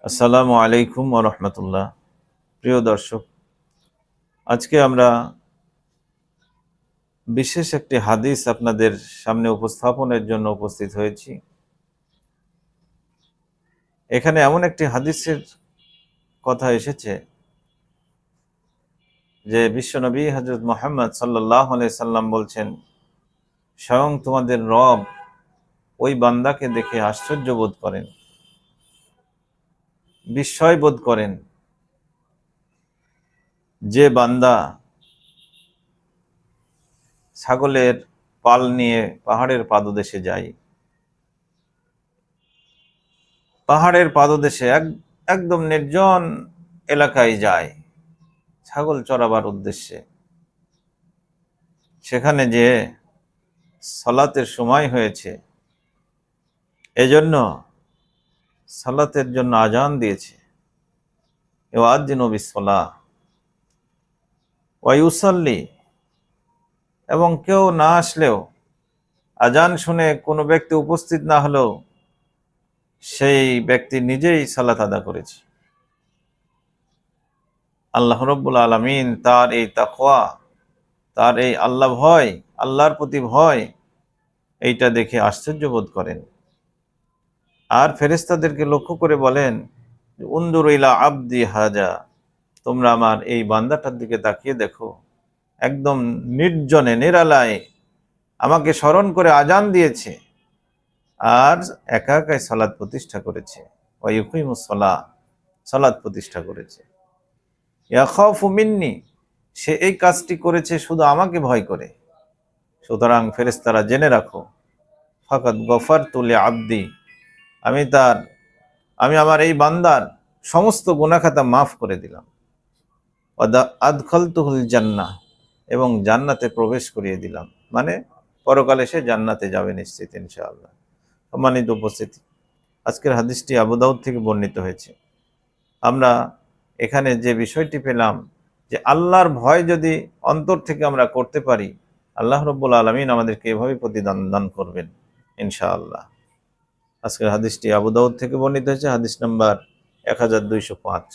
আসসালামু আলাইকুম ওয়া রাহমাতুল্লাহ। প্রিয় দর্শক, আজকে আমরা বিশেষ একটি হাদিস আপনাদের সামনে উপস্থাপনের জন্য উপস্থিত হয়েছি। এখানে এমন একটি হাদিসের কথা এসেছে যে বিশ্বনবী হযরত মুহাম্মদ সাল্লাল্লাহু আলাইহি সাল্লাম বলছেন, স্বয়ং তোমাদের রব ওই বান্দাকে দেখে আশ্চর্য বোধ করেন, বিস্ময় বোধ করেন, যে বান্দা ছাগলের পাল নিয়ে পাহাড়ের পাদদেশে যায়, পাহাড়ের পাদদেশে একদম নির্জন এলাকায় যায় ছাগল চরাবার উদ্দেশ্যে। সেখানে যে সালাতের সময় হয়েছে, এজন্য সালাতের জন্য আজান দিয়েছে, ইউআযযিনু বিসসালাহ ওয়া ইউসাল্লি, এবং কেউ না আসলেও, আজান শুনে কোনো ব্যক্তি উপস্থিত না হলেও সেই ব্যক্তি নিজেই সালাত আদা করেছে। আল্লাহ রাব্বুল আলামিন তার এই তাকওয়া, তার এই আল্লাহ ভয়, আল্লাহর প্রতি ভয়, এইটা দেখে আশ্চর্য বোধ করেন। আর ফেরেশতাদেরকে লক্ষ্য করে বলেন, উনজুরু ইলা আবদি হাজা, তোমরা আমার এই বান্দাটার দিকে তাকিয়ে দেখো, একদম নির্জনে নিরালায় আমাকে স্মরণ করে আজান দিয়েছে আর একা একাই সালাত প্রতিষ্ঠা করেছে। ওয়া ইউকিমুস সালাহ, সালাত প্রতিষ্ঠা করেছে। ইয়াখাফু মিন্নি, সে এই কাজটি করেছে শুধু আমাকে ভয় করে। সুতরাং ফেরেশতারা জেনে রাখো, ফাকাদ গফারতু লি আবদি, আমি আমার এই বান্দার সমস্ত গুনাহ খাতা মাফ করে দিলাম। আদখালতুহুল জান্নাহ, এবং জান্নাতে প্রবেশ করিয়ে দিলাম, মানে পরকালে সে জান্নাতে যাবে নিশ্চিত ইনশাআল্লাহ। সম্মানিত উপস্থিতি, আজকের হাদিসটি আবু দাউদ থেকে বর্ণিত হয়েছে। আমরা এখানে যে বিষয়টি পেলাম যে আল্লাহর ভয় যদি অন্তর থেকে আমরা করতে পারি, আল্লাহ রাব্বুল আলামিন আমাদেরকে এভাবে প্রতিদান দান করবেন ইনশাআল্লাহ। আজকের হাদিসটি আবু দাউদ থেকে বর্ণিত হয়েছে, হাদিস নাম্বার 1205।